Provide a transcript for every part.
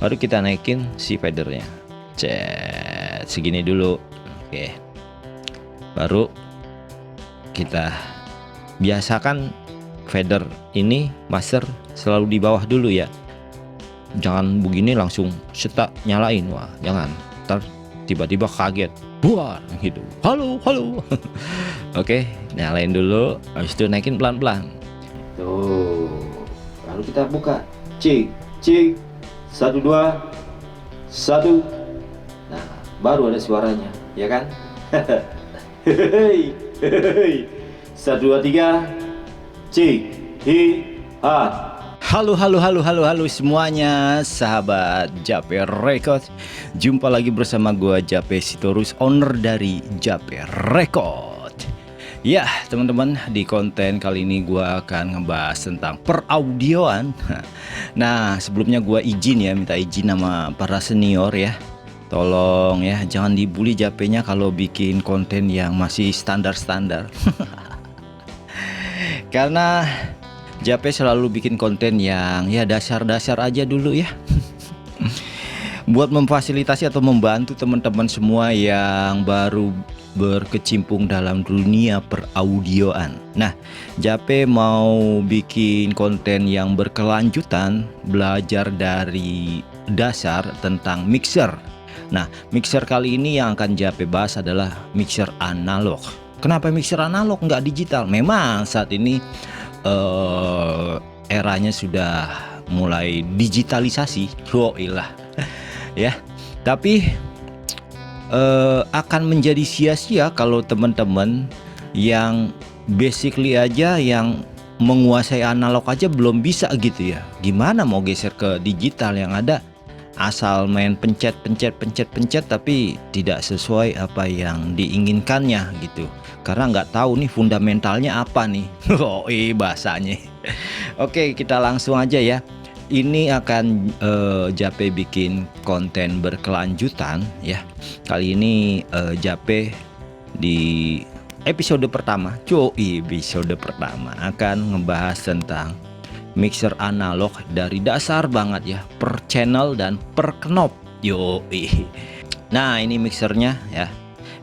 baru kita naikin si fadernya. Cet, segini dulu. Oke, baru kita biasakan fader ini master selalu di bawah dulu ya, jangan begini langsung setak nyalain. Wah jangan, ntar tiba-tiba kaget buar gitu, halo Oke, nyalain dulu, habis itu naikin pelan-pelan tuh, lalu kita buka cik 1 2 1. Nah baru ada suaranya ya kan. Hehehe 1 2 3 cik hi ha. Halo semuanya, sahabat Jape Record. Jumpa lagi bersama gua Jape Sitorus, owner dari Jape Record. Ya teman-teman, di konten kali ini gua akan ngebahas tentang peraudioan. Nah sebelumnya gua minta izin sama para senior ya, tolong ya jangan dibully Jape-nya kalau bikin konten yang masih standar-standar. Karena Jape selalu bikin konten yang ya dasar-dasar aja dulu ya. Buat memfasilitasi atau membantu teman-teman semua yang baru berkecimpung dalam dunia peraudioan. Nah, Jape mau bikin konten yang berkelanjutan, belajar dari dasar tentang mixer. Nah, mixer kali ini yang akan Jape bahas adalah mixer analog. Kenapa mixer analog nggak digital? Memang saat ini eranya sudah mulai digitalisasi, ilah ya. Tapi akan menjadi sia-sia kalau teman-teman yang basically aja, yang menguasai analog aja belum bisa gitu ya. Gimana mau geser ke digital, yang ada asal main pencet tapi tidak sesuai apa yang diinginkannya gitu, karena nggak tahu nih fundamentalnya apa nih. Bahasanya. Oke, kita langsung aja ya. Ini akan Jape bikin konten berkelanjutan ya. Kali ini Jape di episode pertama akan ngebahas tentang mixer analog dari dasar banget ya, per channel dan per knob. Nah ini mixernya ya,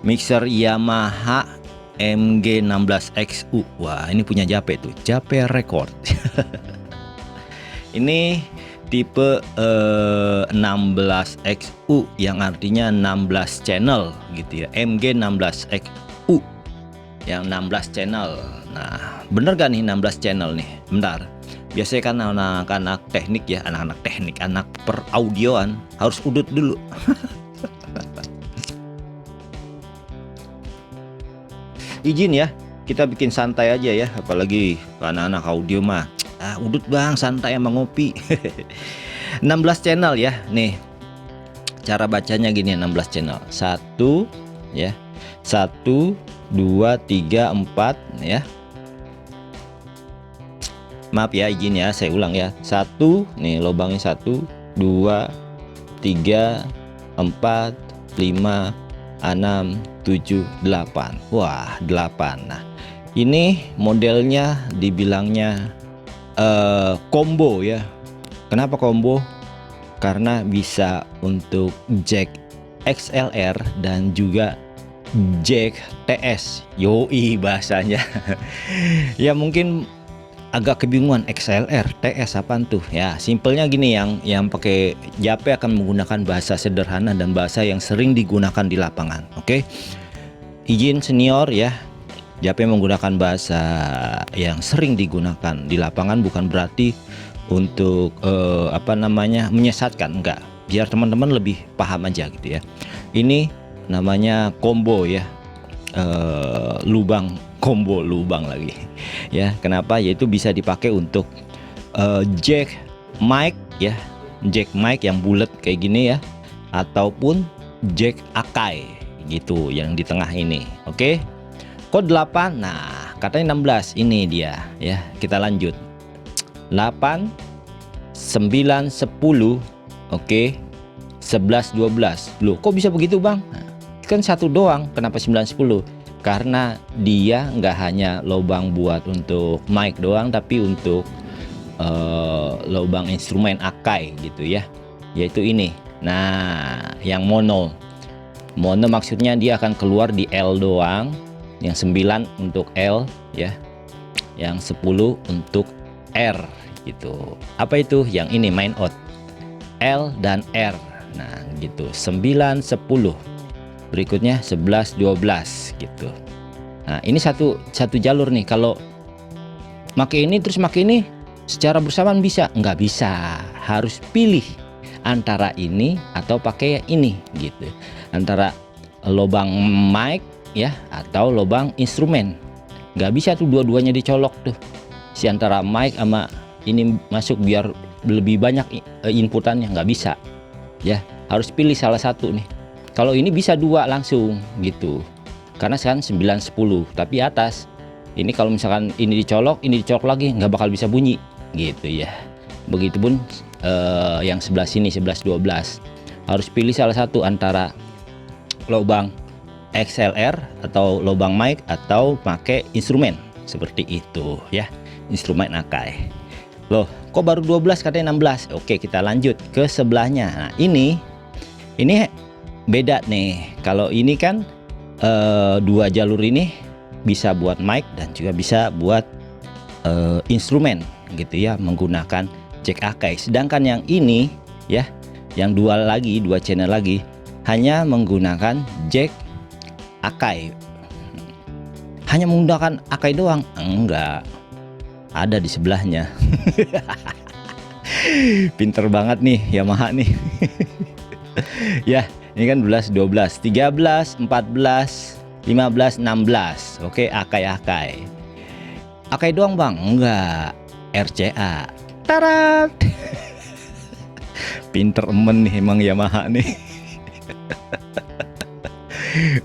mixer Yamaha MG16XU. Wah ini punya Jape tuh, Jape Record. Ini tipe 16XU yang artinya 16 channel gitu ya, MG16XU yang 16 channel. Nah bener gak nih 16 channel nih? Bentar, biasanya kan anak-anak teknik ya, anak peraudioan harus udut dulu. Izin ya, kita bikin santai aja ya, apalagi anak-anak audio mah udut bang, santai sama ngopi. 16 channel ya. Nih cara bacanya gini, 16 channel, 1 ya, 1 2 3 4 ya. Maaf ya, izin ya, saya ulang ya. 1 nih lubangnya, 1 2 3 4 5 6 7 8. Wah 8. Nah ini modelnya dibilangnya combo ya. Kenapa combo? Karena bisa untuk jack XLR dan juga jack TS. Bahasanya. Ya mungkin agak kebingungan, XLR, TS apaan tuh ya. Simpelnya gini, yang pakai Jape akan menggunakan bahasa sederhana dan bahasa yang sering digunakan di lapangan. Oke, izin senior ya, Jape menggunakan bahasa yang sering digunakan di lapangan, bukan berarti untuk menyesatkan, enggak, biar teman-teman lebih paham aja gitu ya. Ini namanya combo ya, lubang lagi ya. Kenapa? Yaitu bisa dipakai untuk jack mic ya, jack mic yang bulat kayak gini ya, ataupun jack Akai gitu yang di tengah ini. Oke, kode 8. Nah katanya 16, ini dia ya. Kita lanjut, 8 9 10. Oke, 11 12. Loh kok bisa begitu bang? Kan satu doang, kenapa 9 10? Karena dia nggak hanya lubang buat untuk mic doang, tapi untuk lubang instrumen Akai gitu ya. yaitu ini. Nah, yang mono. Mono maksudnya dia akan keluar di L doang, yang 9 untuk L ya, yang 10 untuk R gitu. Apa itu? Yang ini main out, L dan R. Nah gitu, 9 10, berikutnya 11 12 gitu. Nah ini satu jalur nih. Kalau pakai ini terus pakai ini secara bersamaan bisa? Nggak bisa, harus pilih antara ini atau pakai ini gitu, antara lubang mic ya atau lubang instrumen. Nggak bisa tuh dua-duanya dicolok tuh, si antara mic sama ini masuk biar lebih banyak inputannya, nggak bisa ya, harus pilih salah satu nih. Kalau ini bisa dua langsung gitu, karena sekarang 9 10, tapi atas ini kalau misalkan ini dicolok lagi nggak bakal bisa bunyi gitu ya. Begitupun yang sebelah sini 11 12, harus pilih salah satu antara lubang XLR atau lubang mic atau pakai instrumen seperti itu ya, instrumen Akai. Loh, kok baru 12 katanya 16? Oke, kita lanjut ke sebelahnya. Nah, ini beda nih. Kalau ini kan dua jalur ini bisa buat mic dan juga bisa buat instrumen gitu ya, menggunakan jack Akai. Sedangkan yang ini ya, yang dua channel lagi hanya menggunakan jack Akai. Hanya menggunakan Akai doang? Enggak, ada di sebelahnya. Pinter banget nih Yamaha nih. Ya, ini kan 12 12 13 14 15 16. Oke, Akai doang bang? Enggak, RCA. Tarat. Pinter emen nih emang Yamaha nih.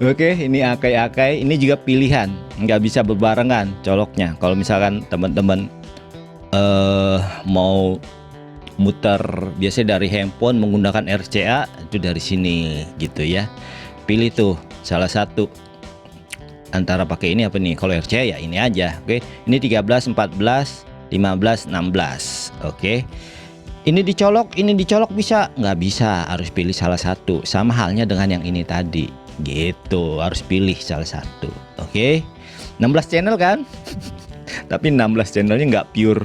Oke, ini Akai. Ini juga pilihan, nggak bisa berbarengan coloknya. Kalau misalkan teman-teman mau muter biasanya dari handphone menggunakan RCA, itu dari sini gitu ya. Pilih tuh salah satu antara pakai ini apa nih. Kalau RCA ya ini aja. Oke, ini 13 14 15 16. Oke, ini dicolok bisa? Nggak bisa, harus pilih salah satu. Sama halnya dengan yang ini tadi gitu, harus pilih salah satu. Oke, 16 channel kan. Tapi 16 channelnya nggak pure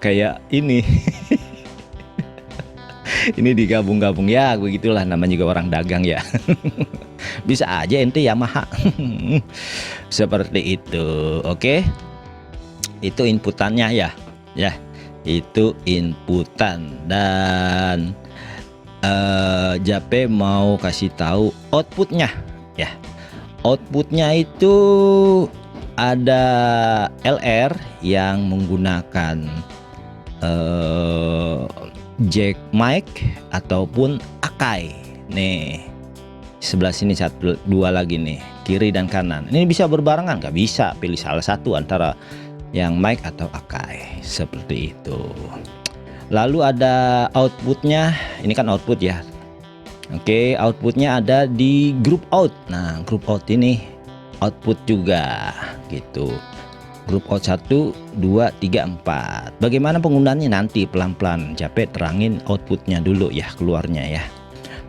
kayak ini. Ini digabung-gabung ya, begitulah, namanya juga orang dagang ya. Bisa aja ente Yamaha. Seperti itu. Oke, itu inputannya ya, itu inputan. Dan Jape mau kasih tahu outputnya ya. Outputnya itu ada LR yang menggunakan jack mic ataupun Akai. Nih sebelah sini dua lagi nih, kiri dan kanan. Ini bisa berbarengan? Nggak bisa, pilih salah satu antara yang mic atau Akai, seperti itu. Lalu ada outputnya, ini kan output ya. Oke, outputnya ada di group out. Nah, group out ini output juga gitu. Group out 1 2 3 4. Bagaimana penggunaannya nanti pelan-pelan Jape terangin outputnya dulu ya, keluarnya ya.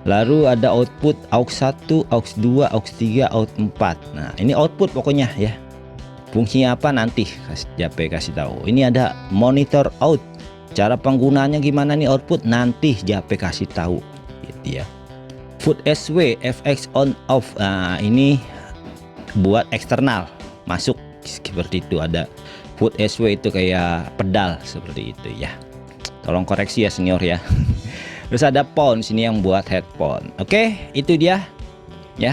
Lalu ada output aux 1, aux 2, aux 3, aux 4. Nah, ini output pokoknya ya. Fungsinya apa nanti Jape kasih tahu. Ini ada monitor out. Cara penggunaannya gimana nih output? Nanti Jape kasih tahu gitu ya. Foot SW FX on off. Nah, ini buat eksternal masuk seperti itu. Ada foot SW itu kayak pedal seperti itu ya. Tolong koreksi ya senior ya. Terus ada phone sini yang buat headphone. Oke, itu dia ya.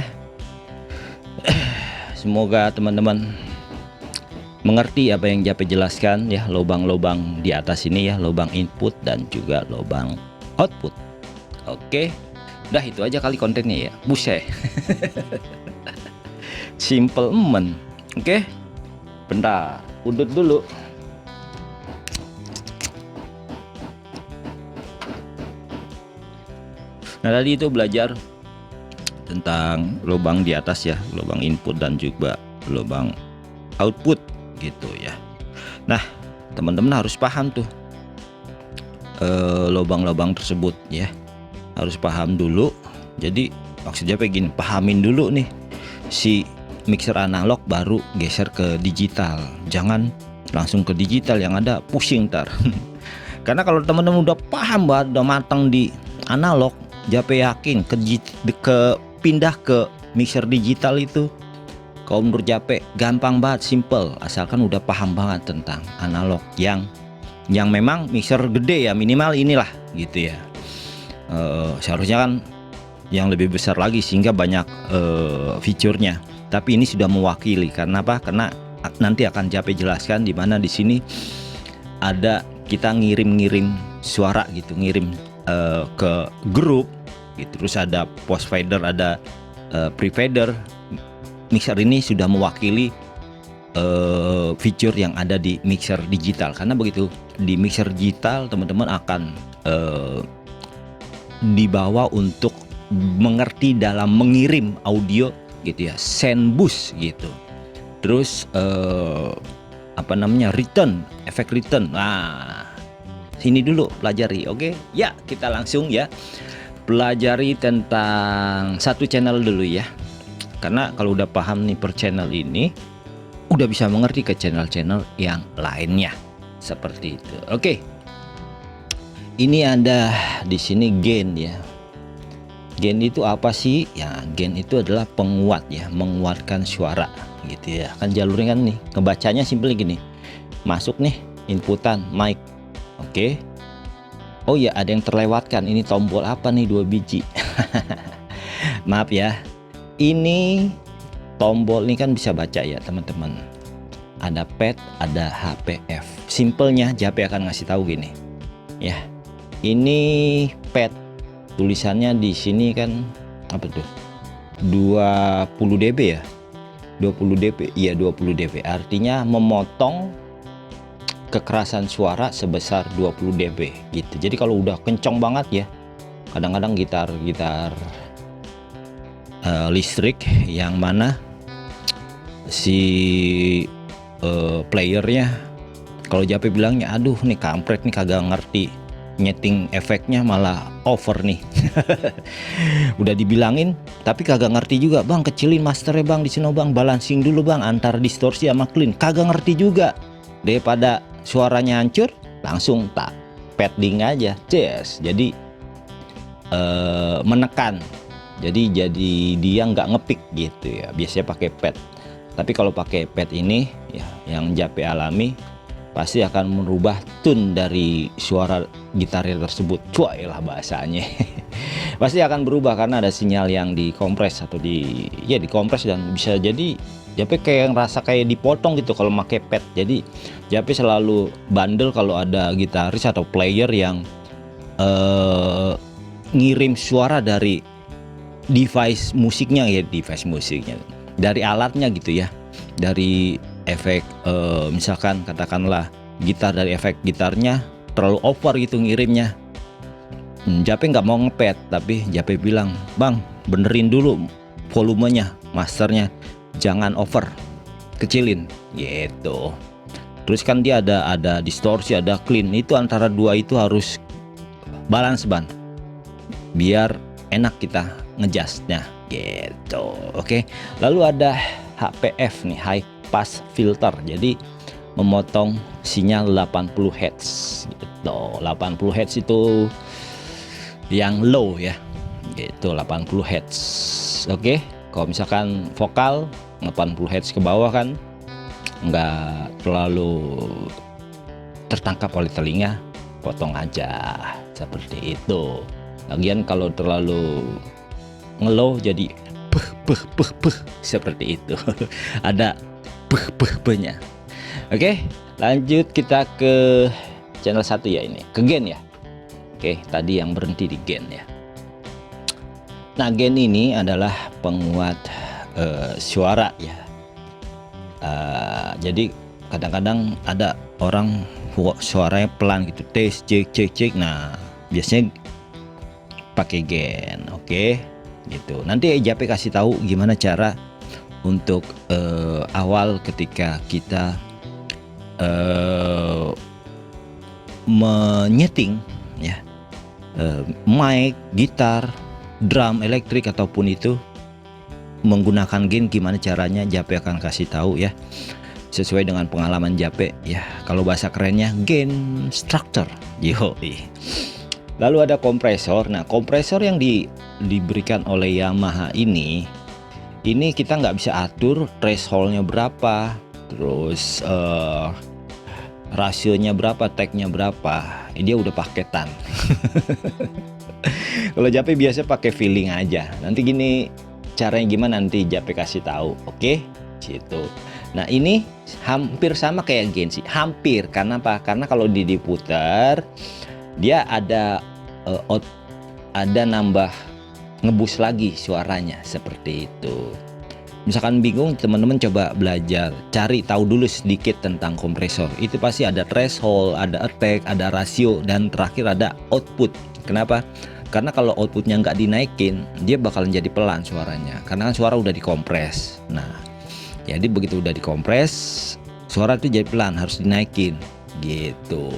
Semoga teman-teman mengerti apa yang Jape jelaskan ya, lubang-lubang di atas ini ya, lubang input dan juga lubang output. Oke, udah itu aja kali kontennya ya. Buset. Simple emen. Oke, bentar, udut dulu. Nah, tadi itu belajar tentang lubang di atas ya, lubang input dan juga lubang output gitu ya. Nah, teman-teman harus paham tuh lubang-lubang tersebut ya. Harus paham dulu. Jadi maksudnya begini, pahamin dulu nih si mixer analog baru geser ke digital. Jangan langsung ke digital, yang ada pusing ntar. Karena kalau teman-teman udah paham banget, udah matang di analog, Jape yakin pindah ke mixer digital itu, kalau menurut Jape gampang banget, simple, asalkan udah paham banget tentang analog yang memang mixer gede ya, minimal inilah gitu ya. Seharusnya kan yang lebih besar lagi sehingga banyak fiturnya. Tapi ini sudah mewakili. Karena apa? Karena nanti akan Jape jelaskan di mana di sini ada kita ngirim suara gitu, ngirim ke grup gitu. Terus ada post fader, ada pre-fader. Mixer ini sudah mewakili fitur yang ada di mixer digital. Karena begitu di mixer digital teman-teman akan dibawa untuk mengerti dalam mengirim audio gitu ya, send bus gitu. Terus return, efek return. Nah, sini dulu pelajari. Oke, ya kita langsung ya pelajari tentang satu channel dulu ya. Karena kalau udah paham nih per channel ini, udah bisa mengerti ke channel-channel yang lainnya. Seperti itu. Oke. Ini ada di sini gain ya. Gain itu apa sih? Ya, gain itu adalah penguat ya, menguatkan suara gitu ya. Kan jalurnya kan nih, ngebacanya simpel gini. Masuk nih inputan mic. Oke. Oh ya, ada yang terlewatkan. Ini tombol apa nih, 2 biji. Maaf ya. Ini tombol ini kan bisa baca ya, teman-teman. Ada pad, ada HPF. Simpelnya Jape akan ngasih tahu gini. Ya. Ini pad. Tulisannya di sini kan apa tuh? 20 dB ya. 20 dB. Iya, 20 dB. Artinya memotong kekerasan suara sebesar 20 dB gitu. Jadi kalau udah kencang banget ya. Kadang-kadang gitar listrik yang mana si playernya, kalau Jape bilangnya, aduh nih kampret nih, kagak ngerti nyeting efeknya, malah over nih. Udah dibilangin tapi kagak ngerti juga. Bang, kecilin masternya bang, di sini bang, balancing dulu bang antar distorsi sama clean. Kagak ngerti juga. Daripada suaranya hancur, langsung tak padding aja. Yes. Jadi menekan. Jadi dia nggak ngepick gitu ya. Biasanya pakai pad. Tapi kalau pakai pad ini ya, yang Jape alami, pasti akan merubah tune dari suara gitarnya tersebut. Cuai lah bahasanya. Pasti akan berubah karena ada sinyal yang dikompres atau dikompres, dan bisa jadi Jape kayak ngerasa kayak dipotong gitu kalau pakai pad. Jadi Jape selalu bandel kalau ada gitaris atau player yang ngirim suara dari device musiknya dari alatnya gitu ya, dari efek misalkan katakanlah gitar, dari efek gitarnya terlalu over gitu ngirimnya. Jape nggak mau ngepet, tapi Jape bilang, bang benerin dulu volumenya, masternya jangan over, kecilin gitu. Terus kan dia ada distorsi, ada clean, itu antara dua itu harus balance ban, biar enak kita ngejastnya gitu. Oke. Lalu ada HPF nih, high pass filter. Jadi memotong sinyal 80 Hz gitu. 80 Hz itu yang low ya. Gitu, 80 Hz. Oke. Kalau misalkan vokal 80 Hz ke bawah kan nggak terlalu tertangkap oleh telinga, potong aja seperti itu. Lagian kalau terlalu ngelow jadi seperti itu. Ada nya. Oke, lanjut kita ke channel 1 ya, ini ke gain ya. Oke, tadi yang berhenti di gain ya. Nah, gain ini adalah penguat suara ya. Jadi kadang-kadang ada orang suaranya pelan gitu, tes cek. Nah, biasanya pakai gain. Oke, gitu. Nanti Jape kasih tahu gimana cara untuk awal ketika kita menyeting ya. Mic, gitar, drum, elektrik ataupun itu menggunakan gain, gimana caranya Jape akan kasih tahu ya, sesuai dengan pengalaman Jape ya. Kalau bahasa kerennya gain structure. Lalu ada kompresor. Nah, kompresor yang diberikan oleh Yamaha ini kita nggak bisa atur thresholdnya berapa, terus rasionya berapa, tag-nya berapa. Dia udah paketan. Kalau Jape biasa pakai feeling aja. Nanti gini caranya gimana, nanti Jape kasih tahu. Oke, situ. Nah, ini hampir sama kayak gain sih. Hampir. Karena apa? Karena kalau diputar dia ada nambah ngebus lagi suaranya seperti itu. Misalkan bingung, teman-teman coba belajar, cari tahu dulu sedikit tentang kompresor. Itu pasti ada threshold, ada attack, ada rasio, dan terakhir ada output. Kenapa? Karena kalau outputnya nggak dinaikin, dia bakalan jadi pelan suaranya. Karena kan suara udah dikompres. Nah, jadi begitu udah dikompres, suara itu jadi pelan, harus dinaikin gitu.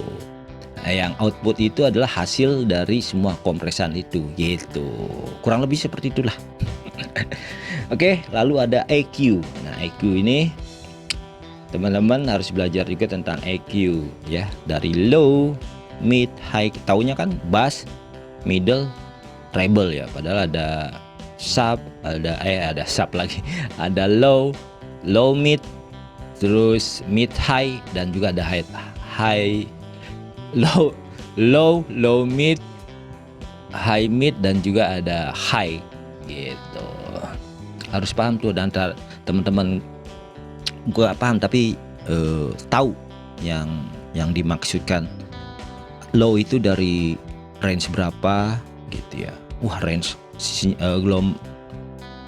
Nah, yang output itu adalah hasil dari semua kompresan itu gitu. Kurang lebih seperti itulah. Oke, lalu ada EQ. Nah, EQ ini teman-teman harus belajar juga tentang EQ ya. Dari low, mid, high. Taunya kan bass, middle, treble ya. Padahal ada sub, ada sub lagi. Ada low, low mid, terus mid high, dan juga ada high, low mid, high mid, dan juga ada high gitu. Harus paham tuh, dan teman-teman gua paham tapi tahu yang dimaksudkan. Low itu dari range berapa gitu ya. Wah, range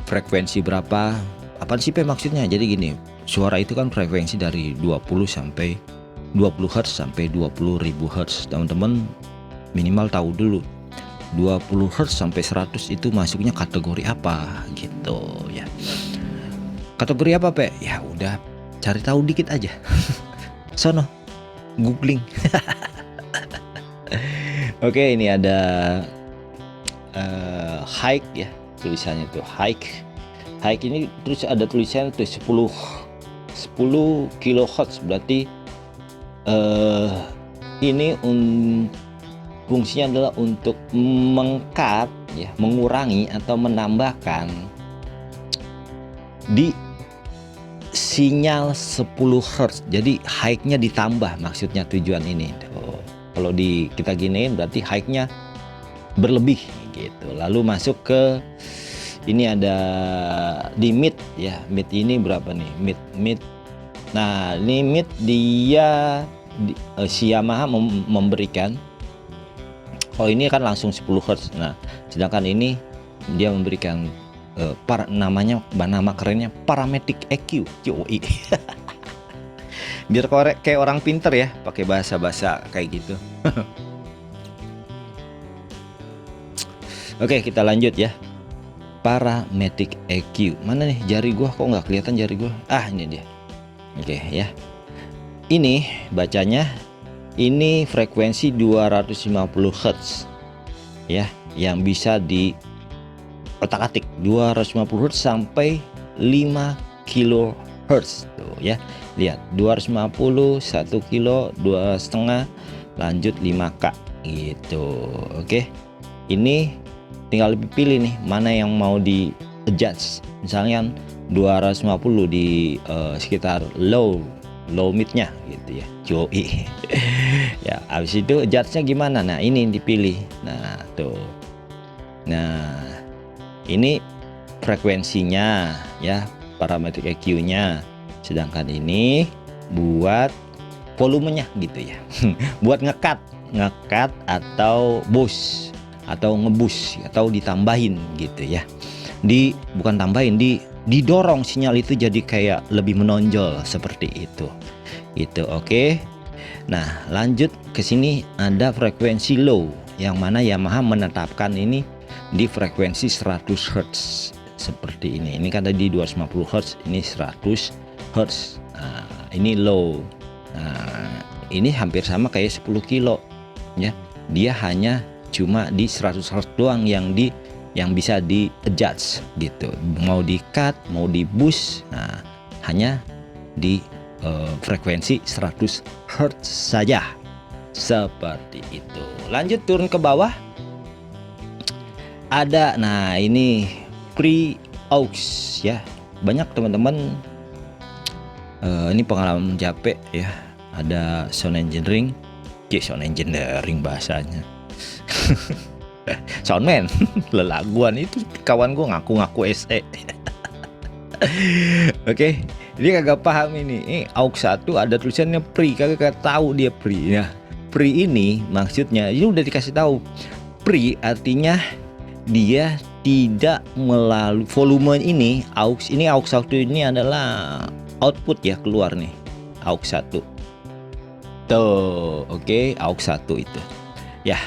frekuensi berapa, apa sih maksudnya? Jadi gini, suara itu kan frekuensi dari 20 Hz sampai 20.000 Hz. Teman-teman minimal tahu dulu 20 Hz sampai 100 itu masuknya kategori apa gitu ya. Kategori apa, Pe? Ya udah, cari tahu dikit aja. Sono googling. Oke, ini ada high ya, tulisannya tuh high ini, terus ada tulisan tuh 10 kilohertz, berarti ini fungsinya adalah untuk mengkat ya, mengurangi atau menambahkan di sinyal 10 Hz. Jadi high-nya ditambah, maksudnya tujuan ini. Kalau kita giniin berarti high-nya berlebih gitu. Lalu masuk ke ini, ada di mid ya. Mid ini berapa nih? Mid. Nah, ini mid dia si Yamaha memberikan, oh ini kan langsung 10 Hz. Nah, sedangkan ini dia memberikan nama kerennya parametric EQ. Yoi. Biar kayak orang pinter ya, pakai bahasa kayak gitu. Oke, kita lanjut ya. Parametric EQ. Mana nih jari gua, kok nggak kelihatan jari gua? Ah, ini dia. Oke ya. Ini bacanya, ini frekuensi 250 Hz ya, yang bisa di otak-atik 250 Hz sampai 5 kHz tuh ya. Lihat, 250, 1 kilo, 2,5, lanjut 5K gitu. Oke, ini tinggal pilih nih mana yang mau di adjust. Misalnya 250 di sekitar low midnya gitu ya. Joy. Ya, habis itu adjustnya gimana? Nah, ini dipilih. Nah, tuh. Nah, ini frekuensinya ya, parametric EQ-nya. Sedangkan ini buat volumenya gitu ya. Buat ngekat atau boost atau ngeboost atau ditambahin gitu ya. Bukan tambahin, didorong sinyal itu jadi kayak lebih menonjol seperti itu. Itu oke. Nah, lanjut ke sini ada frekuensi low, yang mana Yamaha menetapkan ini di frekuensi 100 Hz seperti ini. Ini kan tadi 250 Hz, ini 100 Hz. Nah, ini low. Nah, ini hampir sama kayak 10 kilo ya. dia hanya cuma di 100 Hz doang yang bisa di adjust gitu. Mau di cut, mau di boost, nah hanya di frekuensi 100 Hz saja. Seperti itu. Lanjut turun ke bawah. Ada, nah ini pre aux ya. Banyak teman-teman ini pengalaman capek ya. Ada sound engineering, sound engineering bahasanya. Soundman, lelaguan itu kawan gue ngaku-ngaku SE. Oke, dia kagak paham ini. AUX 1 ada tulisannya pre, kagak tahu dia pre. Ya, pre ini maksudnya ini udah dikasih tahu. Pre artinya dia tidak melalui volume ini. AUX 1 ini adalah output ya, keluar nih AUX 1. Tuh, oke, AUX 1 itu. Ya,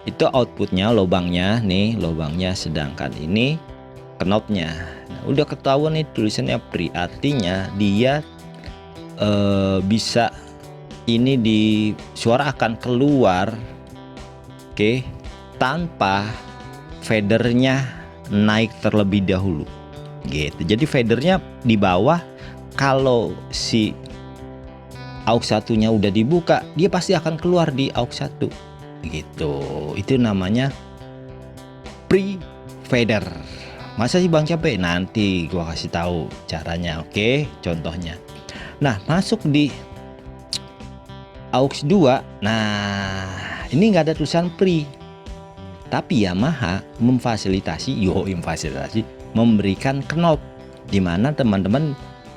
itu outputnya, lubangnya nih, lubangnya, sedangkan ini knobnya. Nah, udah ketahuan nih tulisannya pre, artinya dia bisa ini di suara akan keluar, oke, tanpa fadernya naik terlebih dahulu gitu. Jadi fadernya di bawah. Kalau si AUX 1-nya udah dibuka, dia pasti akan keluar di AUX 1 gitu. Itu namanya pre fader. Masa sih Bang capek? Nanti gua kasih tahu caranya, oke? Contohnya. Nah, masuk di AUX 2. Nah, ini nggak ada tulisan pre. Tapi Yamaha memfasilitasi, memberikan knob di mana teman-teman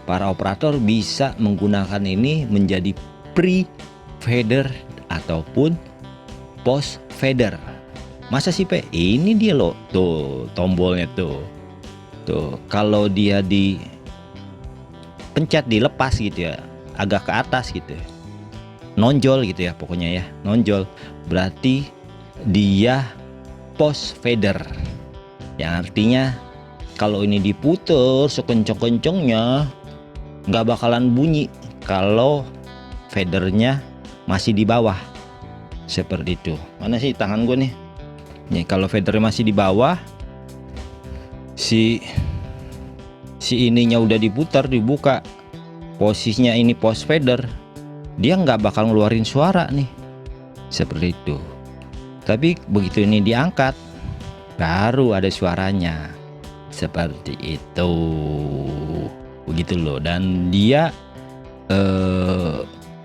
para operator bisa menggunakan ini menjadi pre fader ataupun post fader. Masa sih Pe? Ini dia loh, tuh tombolnya tuh. Tuh, kalau dia dipencet, dilepas gitu ya, agak ke atas gitu. Nonjol gitu ya pokoknya ya, nonjol. Berarti dia post fader. Yang artinya kalau ini diputer sekencang-kencangnya nggak bakalan bunyi kalau fadernya masih di bawah. Seperti itu. Mana sih tangan gue nih? Nih, kalau fadernya masih di bawah, si ininya udah diputar, dibuka, posisinya ini post fader, dia nggak bakal ngeluarin suara nih. Seperti itu. Tapi begitu ini diangkat, baru ada suaranya. Seperti itu. Begitu loh. Dan dia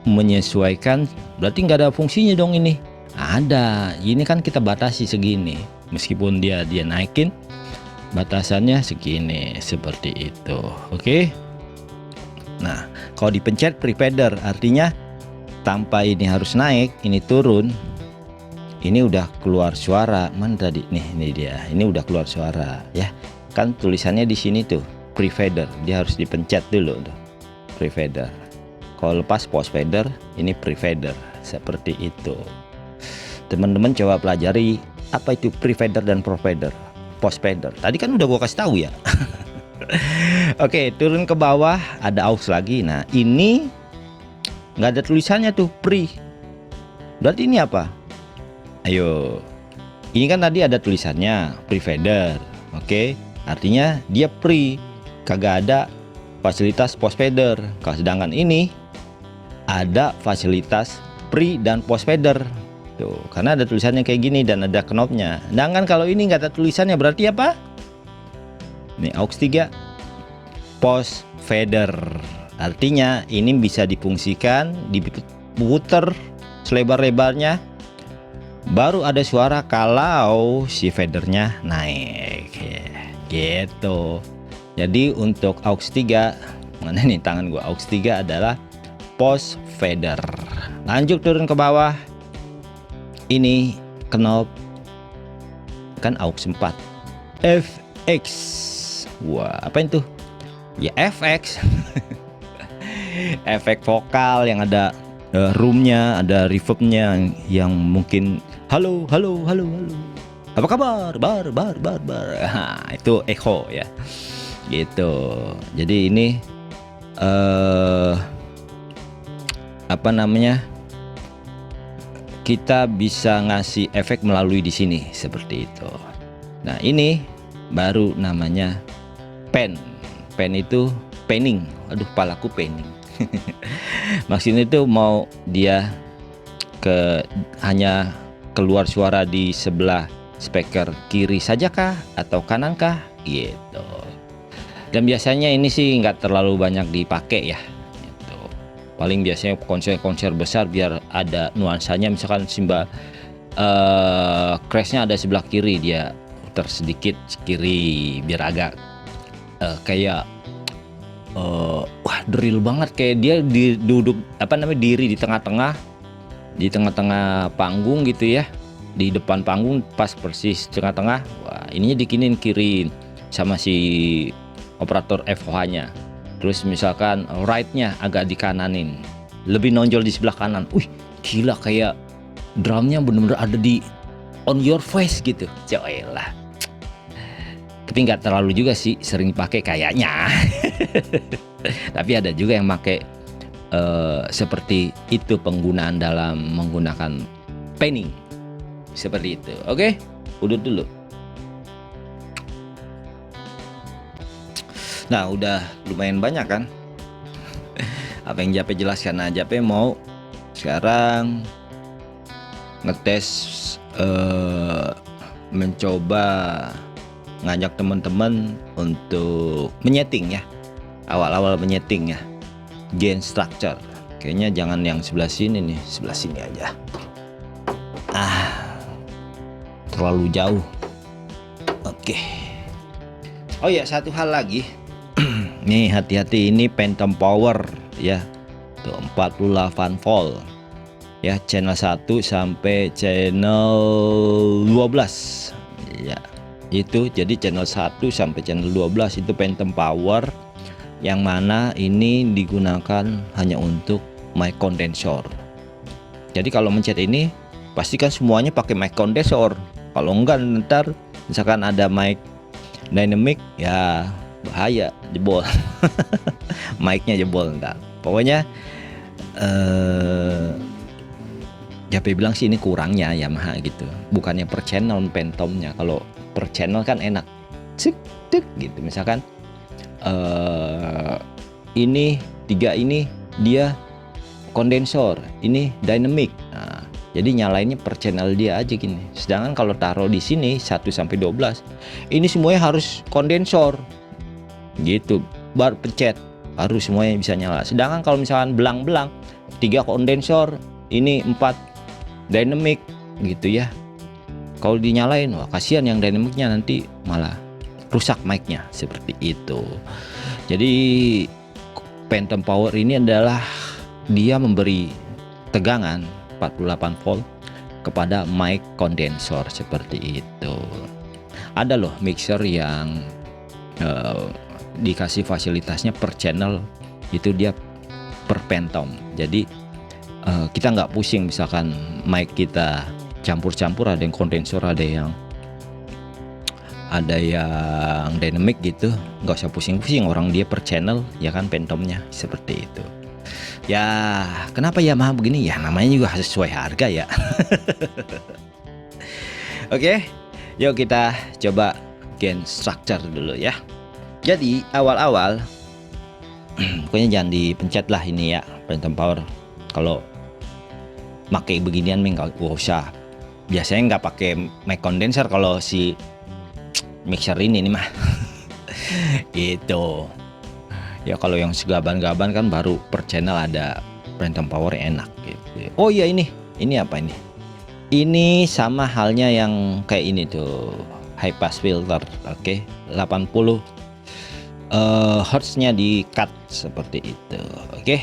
menyesuaikan, berarti nggak ada fungsinya dong ini. Ada, ini kan kita batasi segini, meskipun dia naikin, batasannya segini. Seperti itu. Oke. Nah, kalau dipencet pre fader artinya tanpa ini harus naik, ini turun, ini udah keluar suara. Mana tadi nih, ini dia, ini udah keluar suara ya. Kan tulisannya di sini tuh pre fader, dia harus dipencet dulu tuh, pre fader. Kalau lepas post fader, ini pre fader. Seperti itu. Teman-teman coba pelajari apa itu pre fader dan post fader. Tadi kan udah gua kasih tahu ya. Oke, turun ke bawah ada aux lagi. Nah, ini nggak ada tulisannya tuh pre. Berarti ini apa? Ayo. Ini kan tadi ada tulisannya pre fader. Oke, artinya dia pre. Kagak ada fasilitas post fader. Sedangkan ini ada fasilitas pre dan post fader. Tuh, karena ada tulisannya kayak gini dan ada knobnya. Sedangkan kalau ini nggak ada tulisannya, berarti apa? Ini AUX 3 post fader. Artinya ini bisa difungsikan, diputer selebar-lebarnya, baru ada suara kalau si fadernya naik gitu. Jadi untuk AUX 3, mana nih tangan gua, AUX 3 adalah post fader. Lanjut turun ke bawah, ini knob kan AUX 4 FX. Wah, apa itu? Ya FX. Efek vokal yang ada roomnya, ada reverbnya, yang mungkin halo, apa kabar, bar. Nah, itu echo ya, gitu. Jadi ini apa namanya, kita bisa ngasih efek melalui di sini seperti itu. Nah, ini baru namanya pen. Pen itu panning. Aduh, palaku panning. Maksudnya itu mau dia hanya keluar suara di sebelah speaker kiri saja kah atau kanan kah gitu. Dan biasanya ini sih nggak terlalu banyak dipakai ya gitu. Paling biasanya konser-konser besar biar ada nuansanya, misalkan simbal crashnya ada sebelah kiri, dia putar sedikit kiri biar agak kayak wah drill banget, kayak dia duduk diri di tengah-tengah panggung gitu ya, di depan panggung pas persis tengah-tengah. Wah, ininya dikinin kiri sama si operator FOH-nya. Terus misalkan right-nya agak dikananin, lebih nonjol di sebelah kanan. Wih, gila, kayak drumnya bener-bener ada di on your face gitu. Coelah. Tapi nggak terlalu juga sih sering dipakai kayaknya. Tapi ada juga yang pakai seperti itu penggunaan dalam menggunakan panning seperti itu. Oke, udut dulu. Nah, udah lumayan banyak kan apa yang Jape jelaskan. Nah, Jape mau sekarang ngetes, mencoba ngajak teman-teman untuk menyeting ya, awal-awal menyeting ya, gain structure. Kayaknya jangan yang sebelah sini nih, sebelah sini aja. Terlalu jauh. Oke. Oh ya, satu hal lagi. Nih, hati-hati, ini Phantom Power ya. Tuh 48 volt. Ya, channel 1 sampai channel 12. Ya. Itu jadi channel 1 sampai channel 12 itu Phantom Power, yang mana ini digunakan hanya untuk mic condenser. Jadi kalau mencet ini pastikan semuanya pakai mic condenser. Kalau enggak ntar misalkan ada mic dynamic ya bahaya, jebol. Mic-nya jebol ntar. Pokoknya Jape bilang sih ini kurangnya Yamaha gitu. Bukannya per channel Phantomnya. Kalau per channel kan enak. Cek gitu. Misalkan ini 3 ini dia kondensor, ini dynamic. Nah, jadi nyalainnya per channel dia aja gini. Sedangkan kalau taruh di sini 1 sampai 12, ini semuanya harus kondensor. Gitu. Baru pencet harus semuanya bisa nyala. Sedangkan kalau misalkan belang-belang 3 kondensor, ini 4 dynamic gitu ya. Kalau dinyalain, wah kasihan yang dynamicnya, nanti malah rusak mic-nya seperti itu. Jadi Phantom Power ini adalah dia memberi tegangan 48 volt kepada mic kondensor seperti itu. Ada loh mixer yang dikasih fasilitasnya per channel, itu dia per Phantom. Jadi kita nggak pusing misalkan mic kita campur-campur, ada yang kondensor, ada yang dynamic gitu, nggak usah pusing-pusing, orang dia per channel ya kan Phantomnya seperti itu. Ya kenapa Yamaha begini ya, namanya juga sesuai harga ya. Oke, yuk kita coba gain structure dulu ya. Jadi awal-awal pokoknya jangan dipencet lah ini ya, Phantom Power. Kalau pakai beginian nggak usah. Biasanya nggak pakai mic condenser kalau si mixer ini nih mah. Itu ya, kalau yang segaban-gaban kan baru per channel ada Phantom Power enak gitu. Oh iya, ini apa ini? Ini sama halnya yang kayak ini tuh, high pass filter. Oke, 80 Hz-nya di cut seperti itu. Oke,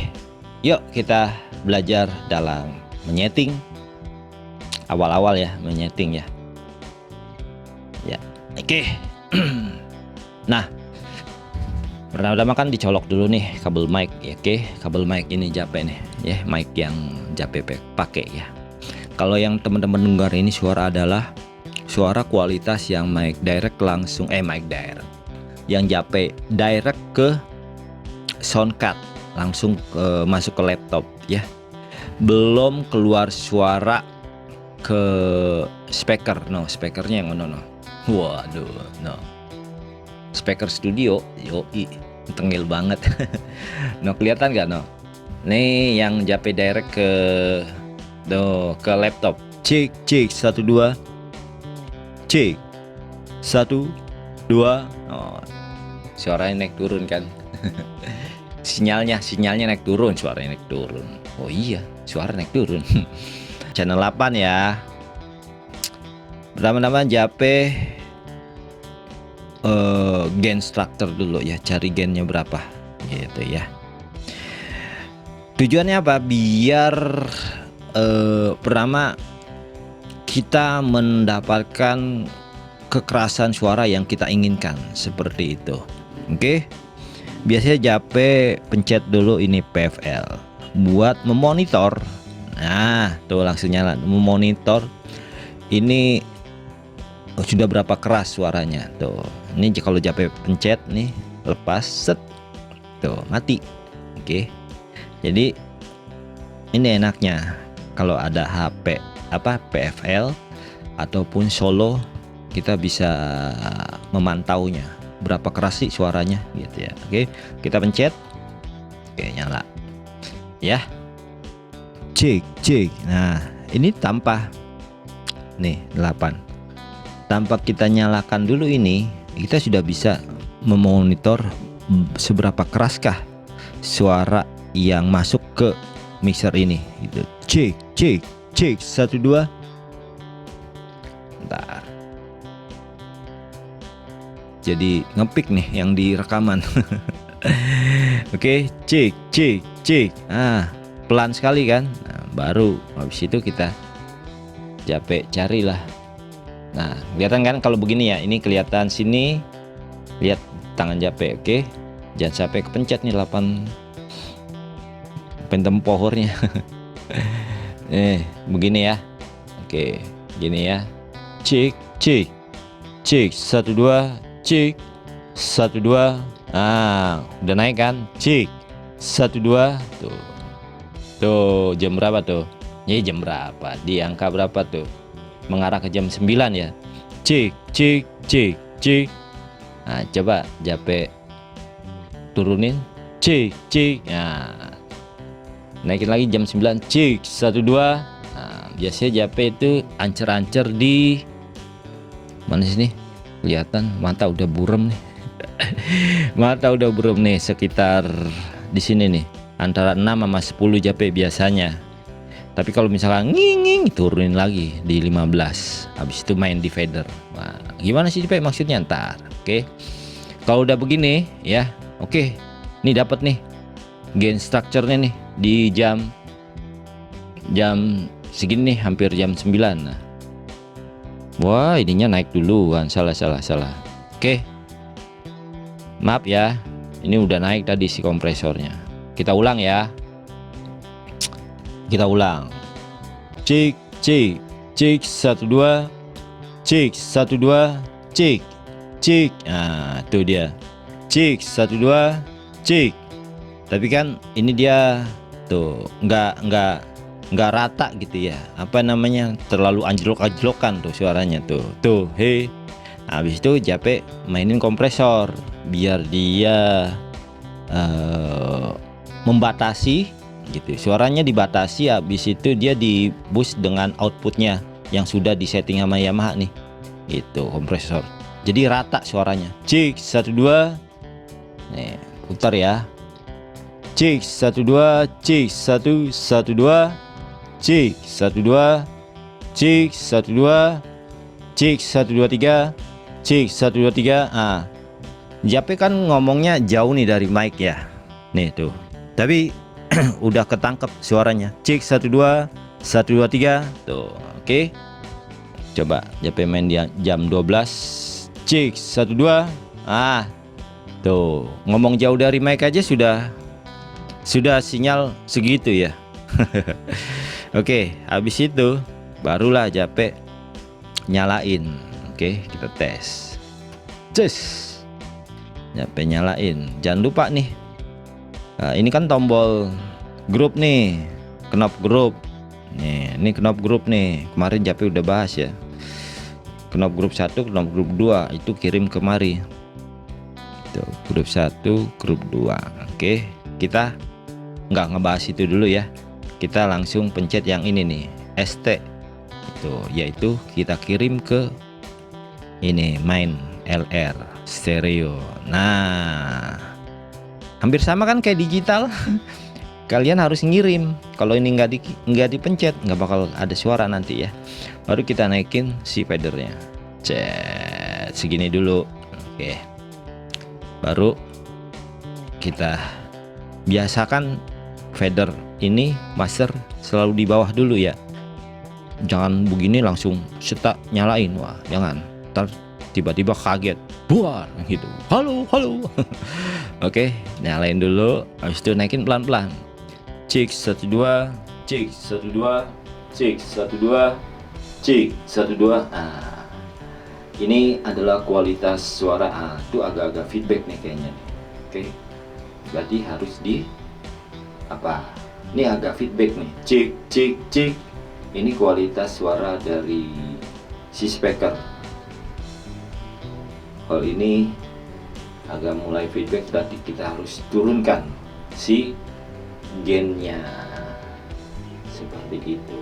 yuk kita belajar dalam menyeting. Awal-awal ya menyeting ya. Ya, oke. Nah, pertama-tama kan dicolok dulu nih kabel mic ya. Oke, kabel mic ini Jape nih ya, mic yang Jape pakai ya. Kalau yang teman-teman dengar ini suara adalah suara kualitas yang mic direct langsung mic direct yang Jape direct ke sound card, langsung masuk ke laptop ya. Belum keluar suara ke speaker, speakernya yang mana no. Waduh, no. Speaker studio, yoi, tengil banget. No, kelihatan nggak no? Nih yang Jape direct ke laptop. Cek 1 2. Cek 1 2. Oh, suaranya naik turun kan. sinyalnya naik turun, suaranya naik turun. Oh iya, suara naik turun. Channel 8 ya. Pertama-tama Jape gen structure dulu ya, cari gennya berapa gitu ya. Tujuannya apa? Biar pertama kita mendapatkan kekerasan suara yang kita inginkan, seperti itu. Oke. Biasanya Jape pencet dulu ini PFL buat memonitor. Nah, tuh langsung nyala memonitor. Ini sudah berapa keras suaranya tuh. Ini kalau Jape pencet nih, lepas set tuh mati. Oke. Jadi ini enaknya kalau ada HP PFL ataupun solo, kita bisa memantaunya berapa keras sih suaranya gitu ya. Oke, kita pencet. Oke, nyala ya. Cek. Nah, ini tanpa nih 8. Tanpa kita nyalakan dulu ini, kita sudah bisa memonitor seberapa keraskah suara yang masuk ke mixer ini gitu. Cek 1 2. Bentar. Jadi ngepick nih yang di rekaman. Oke, cek. Pelan sekali kan. Nah, baru habis itu kita Jape carilah. Nah, kelihatan kan kalau begini ya. Ini kelihatan sini. Lihat tangan Jape, oke. Jangan sampai kepencet nih 8 pentempohornya. Begini ya. Oke, gini ya. Cek 1 2. Cek 1 2. Udah naik kan? Cek 1 2. Tuh jam berapa tuh? Jam berapa? Di angka berapa tuh? Mengarah ke jam 9 ya. Cek. Nah, coba Jape turunin. Cek. Nah, naikin lagi jam 9. Cek 1 2. Nah, biasanya Jape itu ancer-ancer di mana sini? Kelihatan mata udah burem nih. Mata udah burem nih, sekitar di sini nih, antara 6 sama 10 Jape biasanya. Tapi kalau misalkan nging turunin lagi di 15. Habis itu main di fader. Nah, gimana sih Jape maksudnya ntar? Oke. Kalau udah begini ya, oke. Ini dapat nih gain structure-nya nih di jam segini nih, hampir jam 9. Nah. Wah, ininya naik duluan. Salah. Oke. Maaf ya. Ini udah naik tadi si kompresornya. Kita ulang ya. Kita ulang. Cek 1 2. Cek 1 2. Cek. Nah, tuh dia. Cek 1 2. Cek. Tapi kan ini dia tuh nggak rata gitu ya, apa namanya, terlalu anjlok-anjlokan tuh suaranya tuh he. Habis itu Jape mainin kompresor biar dia membatasi gitu, suaranya dibatasi. Habis itu dia di boost dengan outputnya yang sudah disetting sama Yamaha nih gitu, kompresor, jadi rata suaranya. Cek 1 2. Nih putar ya. Cek 1 2. Cek 1 2. Cek 1 2. Cek 1 2. Cek 1 2 3. Cek 1 2 3. Jape kan ngomongnya jauh nih dari mic ya. Nih tuh. Tapi udah ketangkep suaranya. Cek 1 2. 1 2 3. Tuh, oke. Coba Jape main di jam 12. Cek 1 2. Tuh, ngomong jauh dari mic aja sudah sinyal segitu ya. Oke, habis itu barulah Jape nyalain. Oke, kita tes. Jape nyalain. Jangan lupa nih. Nah, ini kan tombol grup nih, knob grup. Nih, ini knop grup nih. Kemarin Jape udah bahas ya. Knop grup 1, knop grup 2 itu kirim kemari. Tuh, grup 1, grup 2. Oke, kita nggak ngebahas itu dulu ya. Kita langsung pencet yang ini nih, ST. Itu yaitu kita kirim ke ini main LR stereo. Nah, hampir sama kan kayak digital. Kalian harus ngirim. Kalau ini nggak dipencet, nggak bakal ada suara nanti ya. Baru kita naikin si fadernya. Cet, segini dulu. Oke. Baru kita biasakan fader ini master selalu di bawah dulu ya. Jangan begini langsung setak nyalain. Wah, jangan. Ntar tiba-tiba kaget. Buar gitu. Halo, halo. Oke, nyalain dulu. Habis itu naikin pelan-pelan. Cek 1 2, cek 1 2, cek 1 2, cek 1 2. Nah, ini adalah kualitas suara. Itu agak-agak feedback nih kayaknya nih. Oke, berarti harus di apa? Ini agak feedback nih. Cek cek cek. Ini kualitas suara dari si speaker. Kalau ini agak mulai feedback, berarti kita harus turunkan si gainnya seperti itu.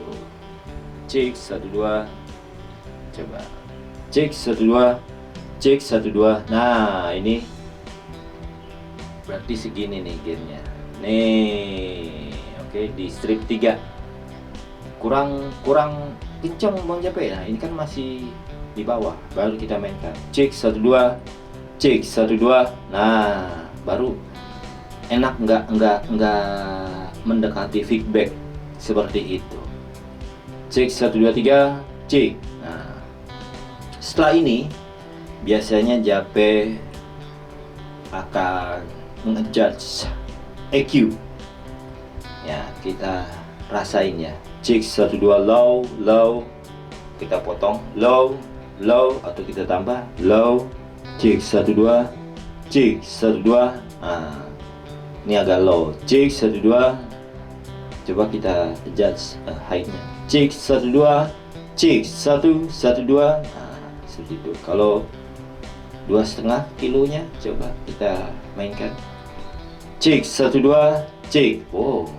Cek 1 2, coba cek 1 2, cek 1 2. Nah, ini berarti segini nih gainnya nih. Oke, di strip 3 kurang kencang Bang Jape. Nah, ini kan masih di bawah. Baru kita mainkan cek 1 2, cek 1 2. Nah, baru enak, nggak mendekati feedback seperti itu. Cek 1 2 3, cek. Nah, setelah ini biasanya Jape akan ngejudge EQ ya. Kita rasain ya. Cek 1 2 low, low, kita potong low, low, atau kita tambah low. Cek 1 2, cek 1 2. Nah, ini agak low. Cek 1 2. Coba kita adjust height-nya. Cek 1 2, cek 1 1 2. Nah, seperti itu. Kalau 2,5 kilonya coba kita mainkan. Cek 1 2, cek. Oh,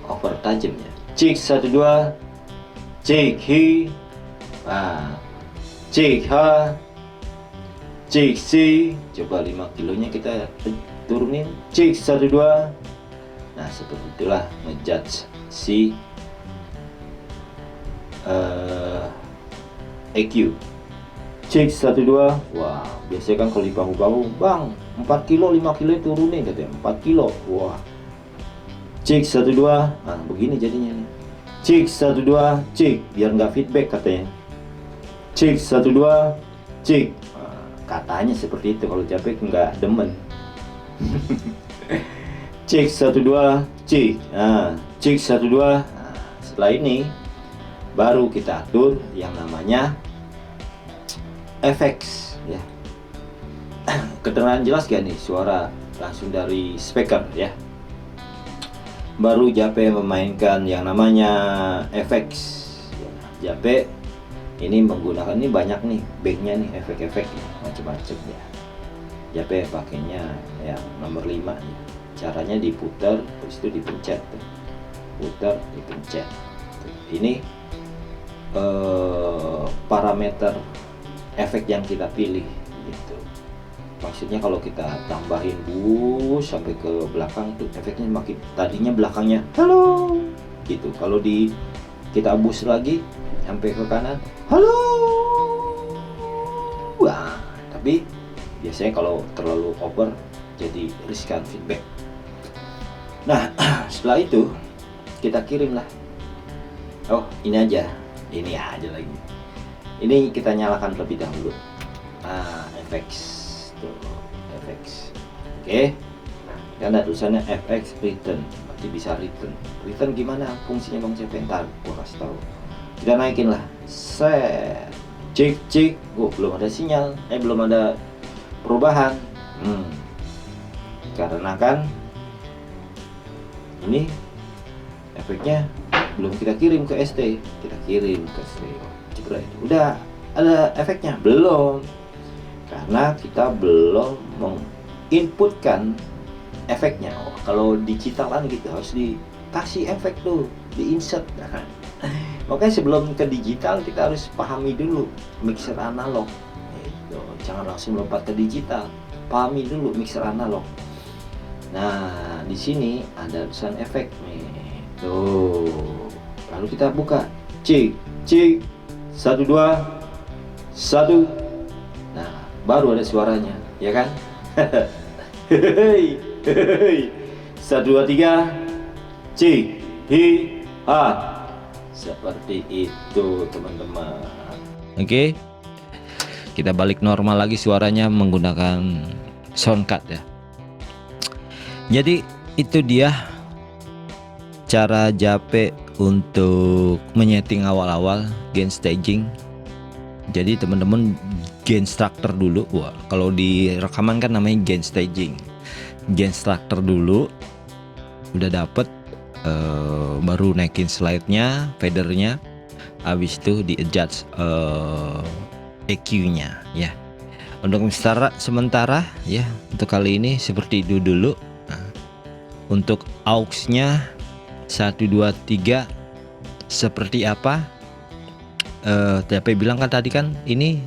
over tajamnya. Cek 1 2, cek hi. Nah, cek ha, cek si. Coba 5 kilonya kita turunin. Cek 1 2. Nah, seperti itulah ngejudge si EQ. Cek 1 2. Wah, biasanya kan kalau di bahu-bahu, Bang, 4 kilo 5 kilo turunin katanya. 4 kilo. Wah. Cek 1 2. Nah, begini jadinya nih. Cek 1 2, cek, biar nggak feedback katanya. Cek 1 2, cek. Nah, katanya seperti itu. Kalau Jape nggak demen. Cek 1 2, cek. Nah, cek 1 2. Nah, setelah ini baru kita atur yang namanya effects ya. Kedengaran jelas gak nih suara langsung dari speaker ya. Baru Jape memainkan yang namanya effects. Jape ini menggunakan, ini banyak nih backnya nih, efek-efek macam-macam ya. Jape pakainya yang nomor 5 nih. Caranya diputar, terus itu dipencet tuh. Putar, dipencet tuh. Ini parameter efek yang kita pilih gitu. Maksudnya kalau kita tambahin bus sampai ke belakang tuh efeknya makin, tadinya belakangnya halo gitu. Kalau kita bus lagi sampai ke kanan halo. Wah, tapi biasanya kalau terlalu over jadi riskan feedback. Nah, setelah itu kita kirim lah. Oh, ini aja lagi. Ini kita nyalakan terlebih dahulu. Nah, effects tuh, effects. Oke. Kan ada tulisannya FX return, berarti bisa return. Return gimana fungsinya Bang Jape? Ntar gua kasih tahu. Kita naikin lah. Set. Cek. Oh, belum ada sinyal. Belum ada perubahan. Karena kan ini efeknya belum kita kirim ke ST, kita kirim ke stereo, jebret, udah ada efeknya belum, karena kita belum menginputkan efeknya. Kalau digital kan gitu, harus dikasih efek tuh, di-insert. Makanya sebelum ke digital kita harus pahami dulu mixer analog gitu. Jangan langsung lompat ke digital, pahami dulu mixer analog. Nah, di sini ada tulisan efek nih. Tuh. Lalu kita buka. C 1 2 1. Nah, baru ada suaranya, ya kan? Hehehe. 1 2 3 C hi ha. Seperti itu, teman-teman. Oke. Kita balik normal lagi suaranya menggunakan soundcard ya. Jadi itu dia cara Jape untuk menyeting awal-awal gain staging. Jadi teman-teman gain structure dulu. Wah, kalau di rekaman kan namanya gain staging. Gain structure dulu, udah dapet, baru naikin slide-nya, fadernya, habis itu di adjust EQ-nya ya. Untuk sementara ya, untuk kali ini seperti itu dulu. Untuk aux-nya 1 2 3 seperti apa? TP bilang kan tadi kan ini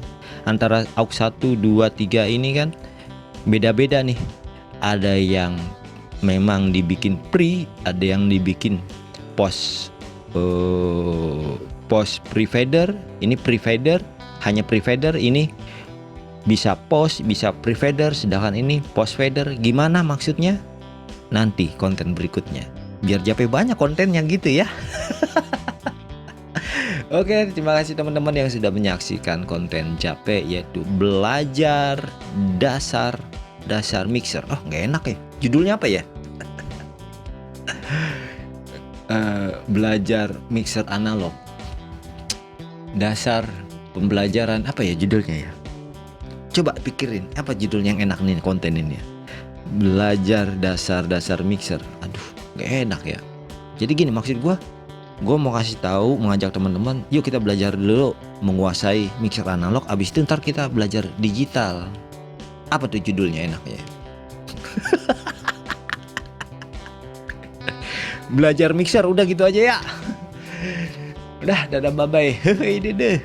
antara aux 1 2 3 ini kan beda-beda nih. Ada yang memang dibikin pre, ada yang dibikin post pre-fader. Ini pre-fader, hanya pre-fader, ini bisa post, bisa pre-fader, sedangkan ini post-fader. Gimana maksudnya? Nanti konten berikutnya, biar Jape banyak kontennya gitu ya. Oke, terima kasih teman-teman yang sudah menyaksikan konten Jape, yaitu belajar dasar mixer. Oh, nggak enak ya, judulnya apa ya? Belajar mixer analog, dasar pembelajaran, apa ya judulnya ya? Coba pikirin apa judul yang enak nih konten ini ya. Belajar dasar mixer. Aduh, gak enak ya. Jadi gini maksud gue mau kasih tahu, mengajak teman-teman, yuk kita belajar dulu menguasai mixer analog, abis itu ntar kita belajar digital. Apa tuh judulnya enaknya? Belajar mixer, udah gitu aja ya. Udah, dadah, bye bye. Hehehe, deh.